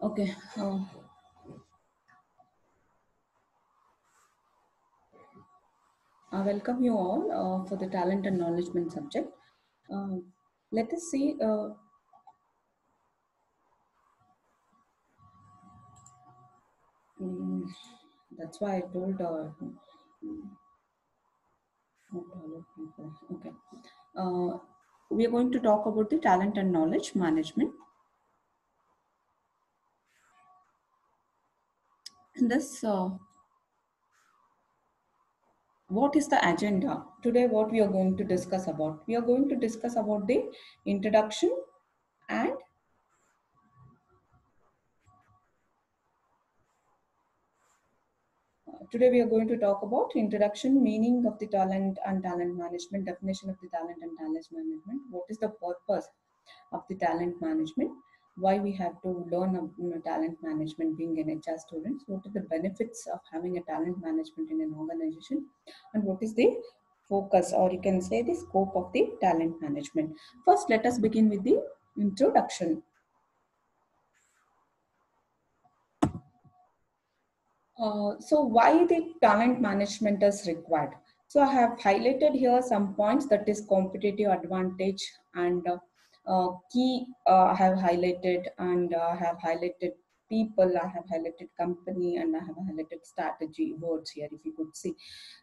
Okay. I welcome you all for the talent and knowledgement subject. Uh, Let us see. Mm, that's why I told not all of people. Okay. We are going to talk about the talent and knowledge management. In this, what is the agenda today? What we are going to discuss about? We are going to discuss about the introduction and today we are going to talk about introduction, meaning of the talent and talent management, definition of the talent and talent management. What is the purpose of the talent management? Why we have to learn talent management being an HR students? What are the benefits of having a talent management in an organization? And what is the focus, or you can say the scope of the talent management? First, let us begin with the introduction. So why the talent management is required? So I have highlighted here some points, that is competitive advantage and key I have highlighted, and I have highlighted people, I have highlighted company, and I have highlighted strategy words here if you could see.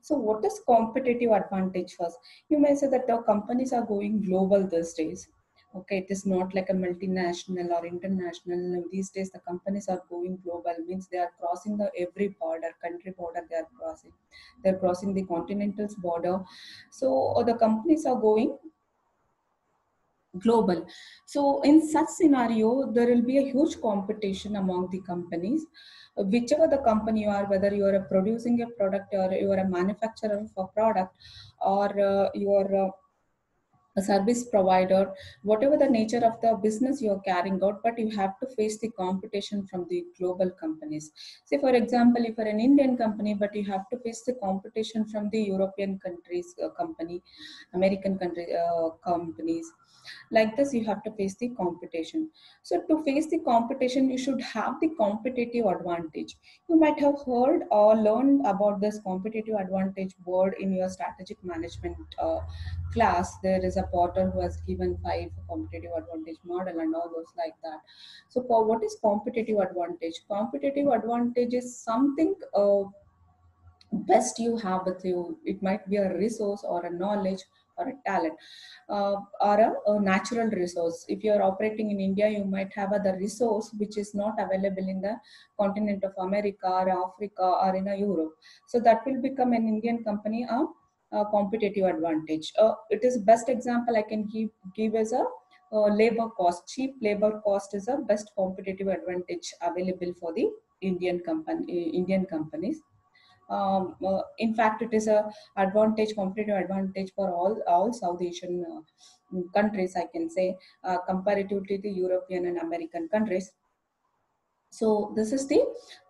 So what is competitive advantage first? You may say that the companies are going global these days. Okay, it is not like a multinational or international. These days, the companies are going global, means they are crossing the every border, country border they are crossing. They're crossing the continental's border. So the companies are going global. So in such scenario, there will be a huge competition among the companies. Whichever the company you are, whether you are producing a product or you are a manufacturer of a product, or you are a service provider, whatever the nature of the business you're carrying out, but you have to face the competition from the global companies. Say, for example, if you're an Indian company, but you have to face the competition from the European countries, American companies. Like this, you have to face the competition. So, to face the competition, you should have the competitive advantage. You might have heard or learned about this competitive advantage word in your strategic management class. There is a Potter who has given 5 competitive advantage model and all those like that. So what is competitive advantage? Competitive advantage is something best you have with you. It might be a resource or a knowledge or a talent, or a natural resource. If you are operating in India, you might have other resource which is not available in the continent of America or Africa or in a Europe. So that will become an Indian company a competitive advantage. It is best example I can give as a labor cost. Cheap labor cost is a best competitive advantage available for the Indian companies. In fact, it is a competitive advantage for all South Asian countries, I can say, comparatively the European and American countries. So this is the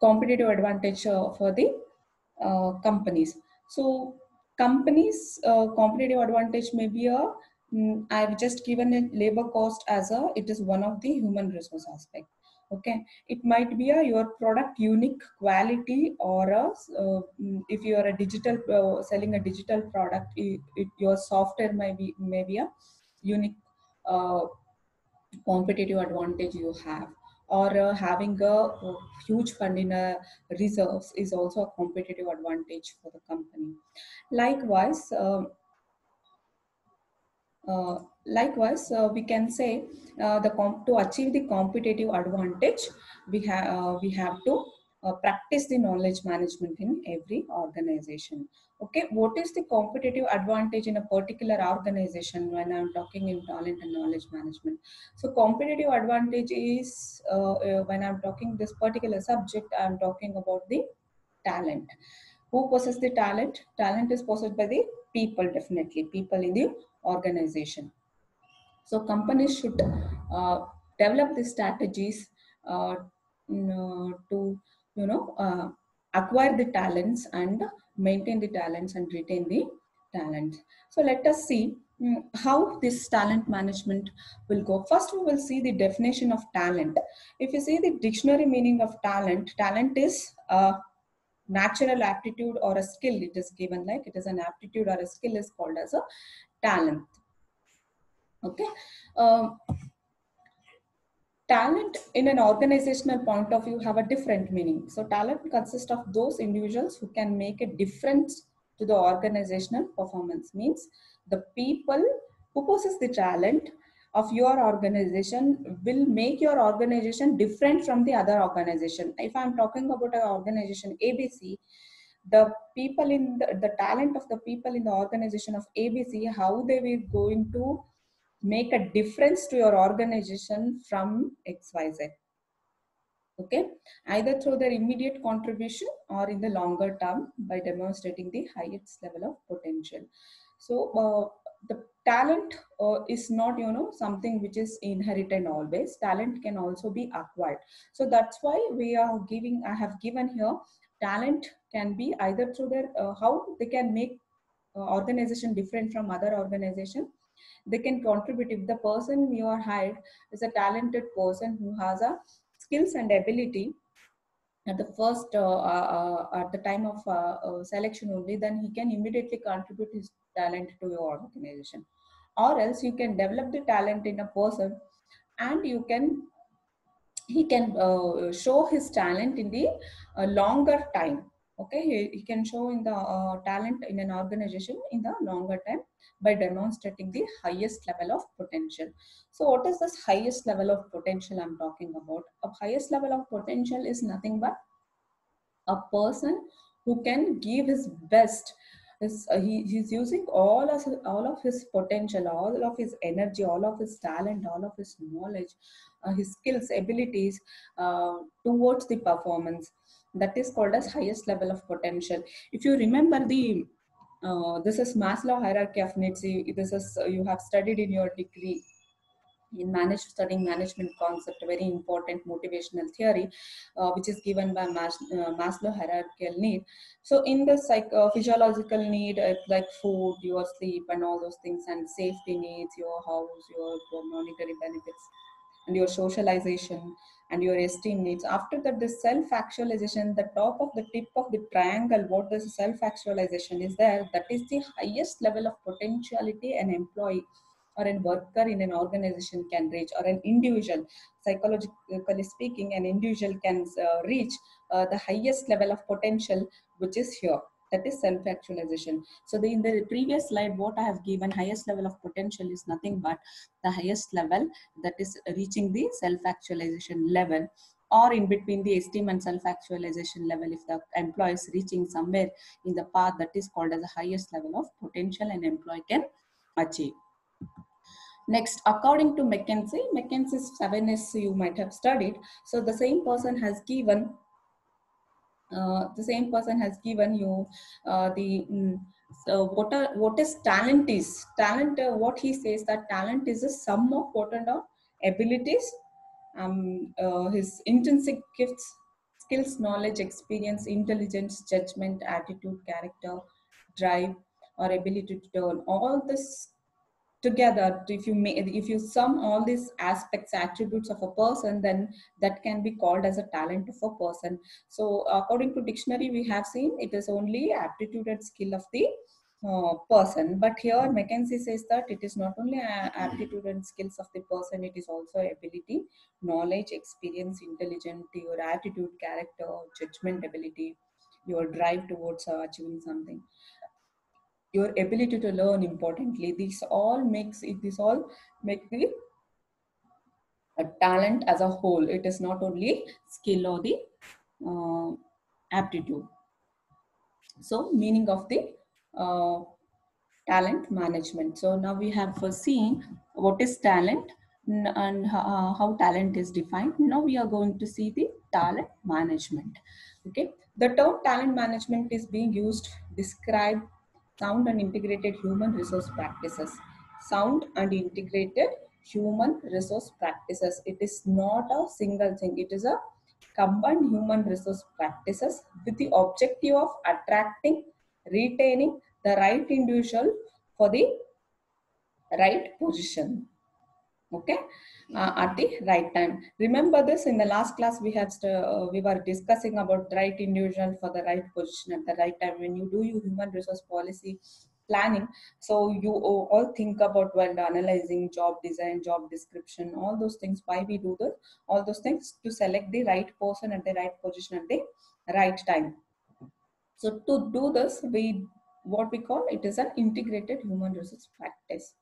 competitive advantage for the companies. So companies competitive advantage may be I've just given a labor cost as a, it is one of the human resource aspect. Okay, it might be your product unique quality, or if you are a digital selling a digital product, your software may be a unique uh, competitive advantage you have, or having a huge fund in a reserves is also a competitive advantage for the company. Likewise, we can say to achieve the competitive advantage, we have to practice the knowledge management in every organization. Okay, what is the competitive advantage in a particular organization when I'm talking in talent and knowledge management? So competitive advantage is when I'm talking this particular subject, I'm talking about the talent. Who possesses the talent? Talent is possessed by the people, definitely people in the organization. So companies should develop the strategies uh, to acquire the talents and maintain the talents and retain the talents. So let us see. how this talent management will go. First, we will see the definition of talent. If you see the dictionary meaning of talent, talent is a natural aptitude or a skill. It is given like it is an aptitude or a skill is called as a talent. Okay. Um, Talent in an organizational point of view have a different meaning. So talent consists of those individuals who can make a difference to the organizational performance. Means the people who possess the talent of your organization will make your organization different from the other organization. If I'm talking about an organization ABC, the people in the talent of the people in the organization of ABC, how they will going to make a difference to your organization from XYZ. Okay, either through their immediate contribution or in the longer term by demonstrating the highest level of potential. So the talent is not, you know, something which is inherited always. Talent can also be acquired. So that's why we are giving, I have given here, talent can be either through their how they can make organization different from other organization. They can contribute if the person you are hired is a talented person who has a skills and ability at the first at the time of selection only, then he can immediately contribute his talent to your organization. Or else you can develop the talent in a person, and you can he can show his talent in the longer time. Okay, he can show in the talent in an organization in the longer time by demonstrating the highest level of potential. So what is this highest level of potential I'm talking about? A highest level of potential is nothing but a person who can give his best. He's using all of his potential, all of his energy, all of his talent, all of his knowledge, his skills, abilities towards the performance. That is called as highest level of potential. If you remember the this is Maslow hierarchy of needs. This is you have studied in your degree in studying management concept, a very important motivational theory, which is given by Maslow hierarchical need. So in the physiological need, like food, your sleep and all those things, and safety needs, your house, your monetary benefits, and your socialization and your esteem needs. After that, the self-actualization, the top of the tip of the triangle, what this self-actualization is there, that is the highest level of potentiality an employee or a worker in an organization can reach, or an individual, psychologically speaking, an individual can reach the highest level of potential, which is here. That is self-actualization. So in the previous slide, what I have given, highest level of potential is nothing but the highest level, that is reaching the self-actualization level, or in between the esteem and self-actualization level, if the employee is reaching somewhere in the path, that is called as the highest level of potential an employee can achieve. Next, according to McKinsey's 7S you might have studied. So the same person has given you so what is talent is. Talent, what he says that talent is a sum of what and all abilities, his intrinsic gifts, skills, knowledge, experience, intelligence, judgment, attitude, character, drive, or ability to turn all this together. If you sum all these aspects, attributes of a person, then that can be called as a talent of a person. So according to dictionary, we have seen it is only aptitude and skill of the person, but here McKinsey says that it is not only aptitude and skills of the person, it is also ability, knowledge, experience, intelligence, your attitude, character, judgment ability, your drive towards achieving something, your ability to learn. Importantly, this all make the talent as a whole. It is not only skill or the uh, aptitude. So meaning of the uh, talent management. So now we have seen what is talent and how talent is defined. Now we are going to see the talent management. Okay, the term talent management is being used to describe sound and integrated human resource practices. Sound and integrated human resource practices. It is not a single thing. It is a combined human resource practices with the objective of attracting, retaining the right individual for the right position. Okay, at the right time. Remember this, in the last class we were discussing about right individual for the right position at the right time. When you do your human resource policy planning, so you all think about while analyzing job design, job description, all those things. Why we do this, all those things, to select the right person at the right position at the right time. So to do this, we, what we call it is an integrated human resource practice.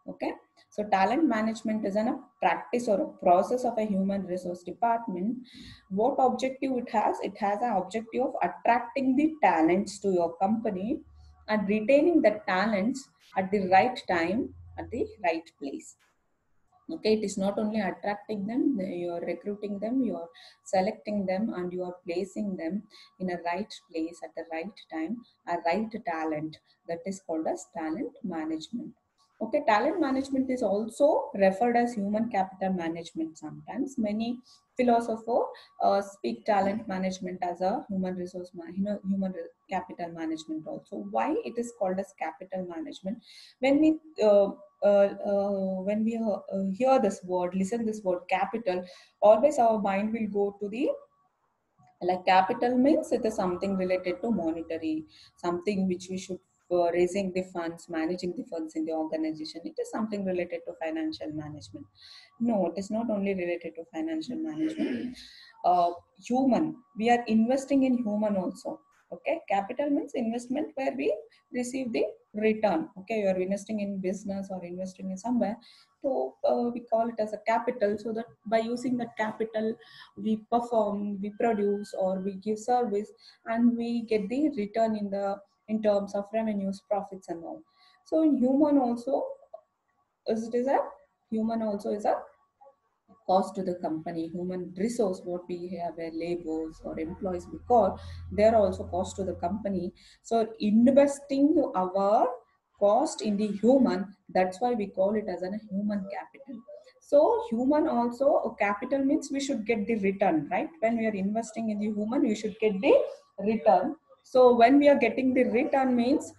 Okay, so talent management is a practice or a process of a human resource department. What objective it has? It has an objective of attracting the talents to your company and retaining the talents at the right time, at the right place. Okay, it is not only attracting them, you're recruiting them, you're selecting them, and you are placing them in a right place at the right time, a right talent. That is called as talent management. Okay, talent management is also referred as human capital management. Sometimes many philosophers speak talent management as a human resource capital management also. Why it is called as capital management? When we hear this word, listen this word capital, always our mind will go to the, like, capital means it is something related to monetary, something which we should raising the funds, managing the funds in the organization. It is something related to financial management. No, it is not only related to financial management. Human, we are investing in human also. Okay, capital means investment where we receive the return. Okay, you are investing in business or investing in somewhere, so we call it as a capital. So that by using that capital, we perform, we produce, or we give service, and we get the return in the, in terms of revenues, profits, and all. So in human also, as it is a, human also is a cost to the company. Human resource, what we have, labors or employees, we call, they're also cost to the company. So investing our cost in the human, that's why we call it as a human capital. So human also, capital means we should get the return, right? When we are investing in the human, we should get the return. So when we are getting the return means,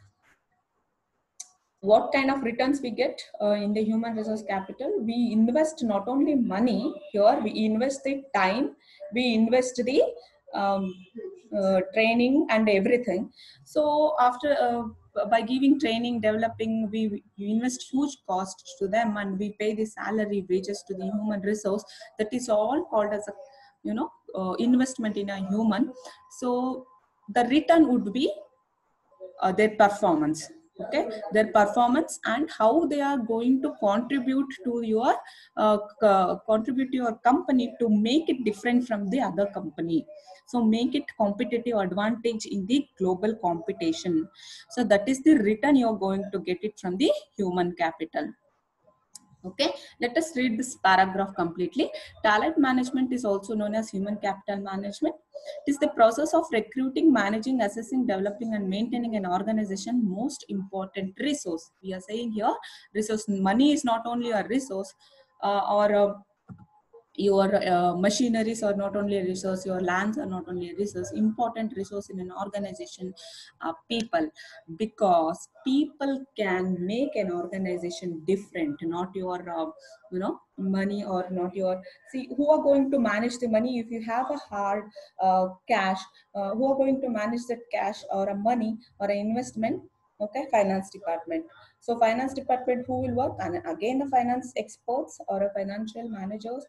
what kind of returns we get in the human resource capital? We invest not only money here, we invest the time, we invest the training and everything. So after by giving training, developing, we invest huge costs to them, and we pay the salary, wages to the human resource. That is all called as a, investment in a human. So the return would be their performance. Okay, their performance, and how they are going to contribute to your contribute to your company to make it different from the other company, so make it competitive advantage in the global competition. So that is the return you are going to get it from the human capital. Okay, let us read this paragraph completely. Talent management is also known as human capital management. It is the process of recruiting, managing, assessing, developing, and maintaining an organization most important resource. We are saying here, resource. Money is not only a resource, or your machineries are not only a resource, your lands are not only a resource. Important resource in an organization are people, because people can make an organization different, not your money, or not your, see, who are going to manage the money? If you have a hard cash, who are going to manage that cash or a money or an investment? Okay, finance department. So finance department, who will work? And again, the finance experts or a financial managers.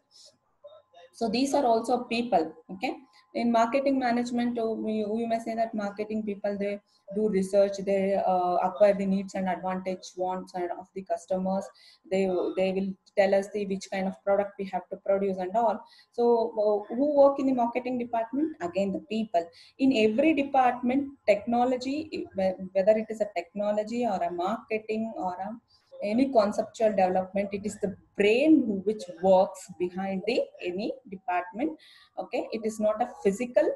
So these are also people. Okay, in marketing management, we may say that marketing people, they do research, they acquire the needs and advantage, wants and of the customers. They will tell us the which kind of product we have to produce and all. So who work in the marketing department? Again, the people. In every department, technology, whether it is a technology or a marketing or a any conceptual development, it is the brain which works behind the any department. Okay, it is not a physical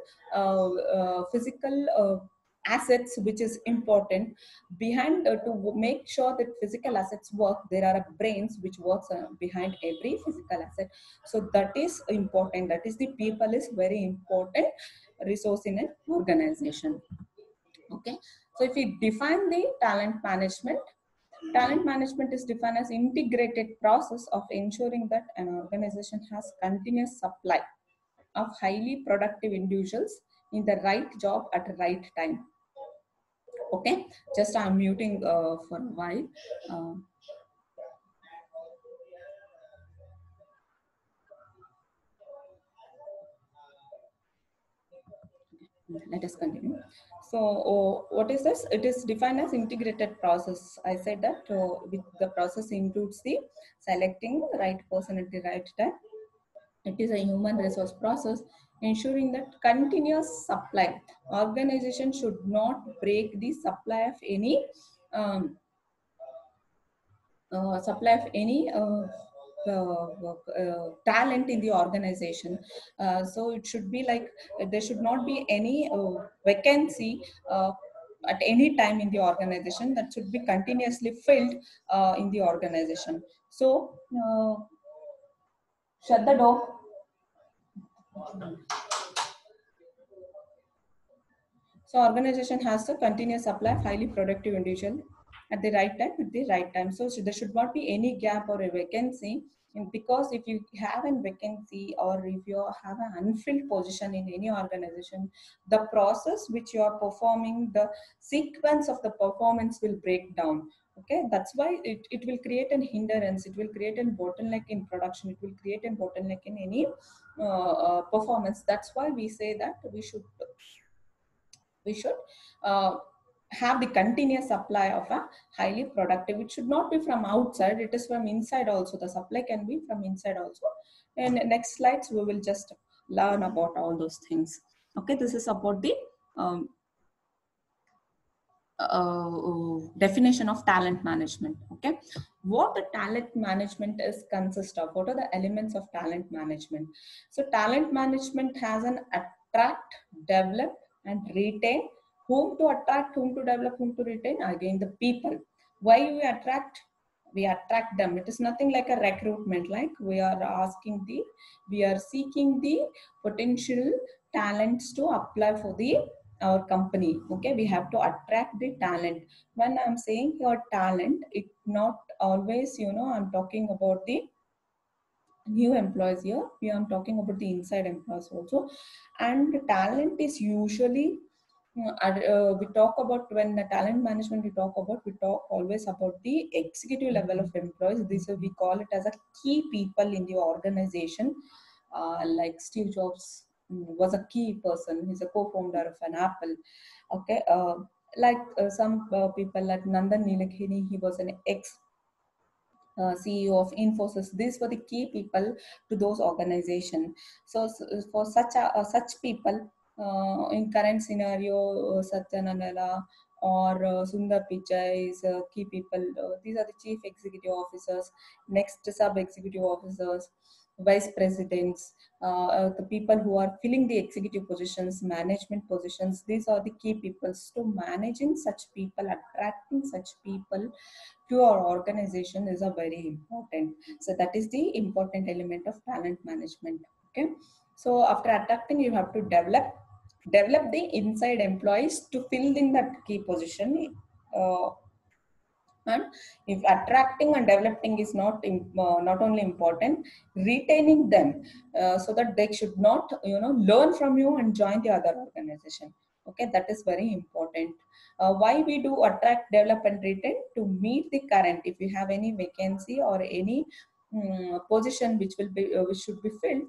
assets which is important. Behind, to make sure that physical assets work, there are brains which works behind every physical asset. So that is important, that is the people is very important resource in an organization. Okay, so if we define the talent management, Talent management is defined as integrated process of ensuring that an organization has continuous supply of highly productive individuals in the right job at the right time. Okay, just I'm muting for a while. Uh, Let us continue. So, what is this? It is defined as integrated process. I said that with the process includes the selecting the right person at the right time. It is a human resource process ensuring that continuous supply. Organization should not break the um, supply of any talent in the organization. So it should be like there should not be any vacancy at any time in the organization, that should be continuously filled in the organization. So shut the door. So organization has to continuous supply of highly productive individual at the right time, at the right time. So there should not be any gap or a vacancy. And because if you have a vacancy or if you have an unfilled position in any organization, the process which you are performing, the sequence of the performance will break down. Okay, that's why it will create an hindrance, it will create a bottleneck in production, it will create a bottleneck in any performance. That's why we say that we should uh, have the continuous supply of a highly productive. It should not be from outside, it is from inside also. The supply can be from inside also. And next slides we will just learn about all those things. Okay, this is about the um, definition of talent management. Okay, what the talent management is consist of, what are the elements of talent management? So talent management has an attract, develop and retain. Whom to attract, whom to develop, whom to retain? Again, the people. Why we attract them. It is nothing like a recruitment, like we are seeking the potential talents to apply for the our company. Okay, we have to attract the talent. When I'm saying your talent, it not always, I'm talking about the new employees here. We are talking about the inside employees also. And the talent is usually we talk about, when the talent management we talk always about the executive level of employees. This we call it as a key people in the organization. Like Steve Jobs was a key person. He's a co-founder of an Apple. Okay, like some people like Nandan Nilekani, he was an ex CEO of Infosys. These were the key people to those organizations. So for such people, in current scenario, Satya Nadella or Sundar Pichai is key people. These are the chief executive officers, next sub executive officers, vice presidents, the people who are filling the executive positions, management positions. These are the key people. To managing such people, attracting such people to our organization is a very important. So that is the important element of talent management. Okay, so after attracting, you have to develop the inside employees to fill in that key position. And if attracting and developing is not only important, retaining them so that they should not learn from you and join the other organization. Okay, that is very important. Why we do attract, develop and retain? To meet the current, if you have any vacancy or any position which should be filled,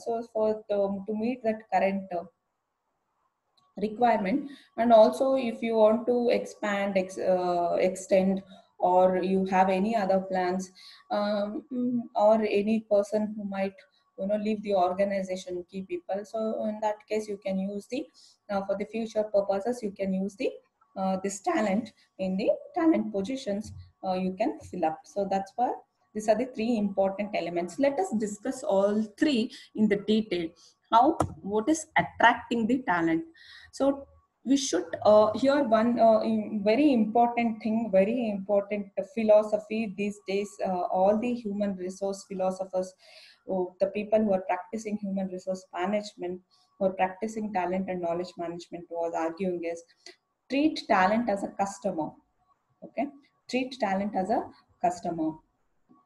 so to meet that current requirement. And also if you want to extend, or you have any other plans, or any person who might leave the organization, key people, so in that case you can use the for the future purposes, you can use the this talent in the talent positions, you can fill up. So that's why these are the three important elements. Let us discuss all three in the detail. How, what is attracting the talent? So we should here one very important thing, very important philosophy these days. All the human resource philosophers, the people who are practicing human resource management or practicing talent and knowledge management was arguing is treat talent as a customer. Okay, treat talent as a customer.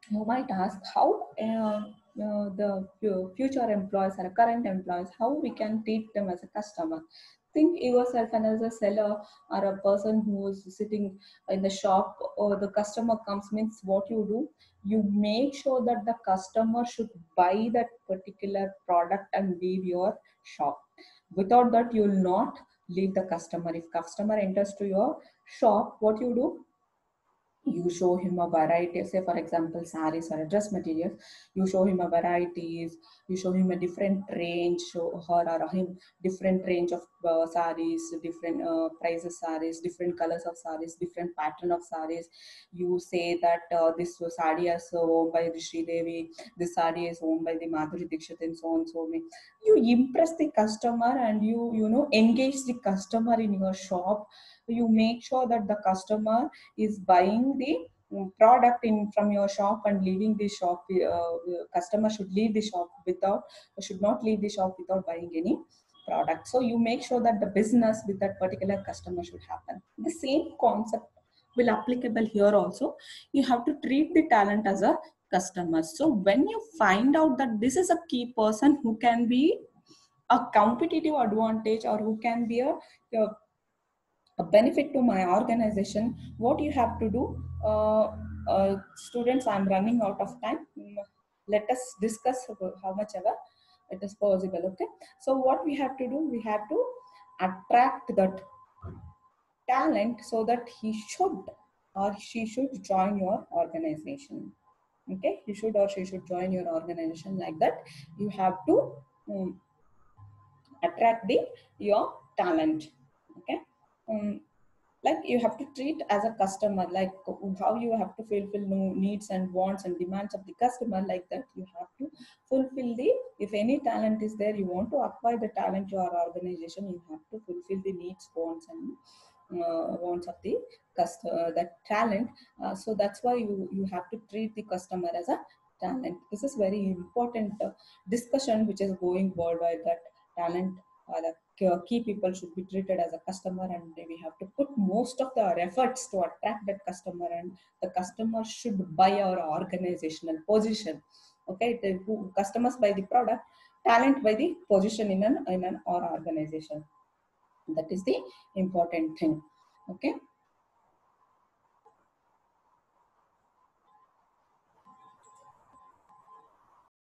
You might ask how the future employees or current employees, how we can treat them as a customer. Think yourself and as a seller or a person who is sitting in the shop, or the customer comes, means what you do, you make sure that the customer should buy that particular product and leave your shop. Without that, you will not leave the customer. If customer enters to your shop, what you do, you show him a variety of, say for example, saris or a dress materials. You show him a varieties, you show him a different range, show her or him different range of saris, different prices saris, different colors of saris, different pattern of saris. You say that this sari is owned by the Sri Devi, this sari is owned by the Madhuri Dixit, and so on. So many. You impress the customer, and you know, engage the customer in your shop. You make sure that the customer is buying the product in from your shop and leaving the shop. Customer should leave the shop without, should not leave the shop without buying any product. So you make sure that the business with that particular customer should happen. The same concept will applicable here also. You have to treat the talent as a customer. So when you find out that this is a key person who can be a competitive advantage, or who can be a benefit to my organization, what you have to do, students, I'm running out of time. Let us discuss how much ever it is possible. Okay, so what we have to do, we have to attract that talent so that he should or she should join your organization. Okay, he should or she should join your organization. Like that, you have to um, attract the your talent. Okay, um, like you have to treat as a customer, like how you have to fulfill needs and wants and demands of the customer. Like that, you have to fulfill the, if any talent is there, you want to acquire the talent to your organization, you have to fulfill the needs, wants, and wants of the customer, that talent. So that's why you have to treat the customer as a talent. This is very important discussion which is going worldwide, that talent, the key people should be treated as a customer, and we have to put most of our efforts to attract that customer, and the customer should buy our organizational position. Okay, the customers buy the product, talent by the position in an our organization. That is the important thing. Okay.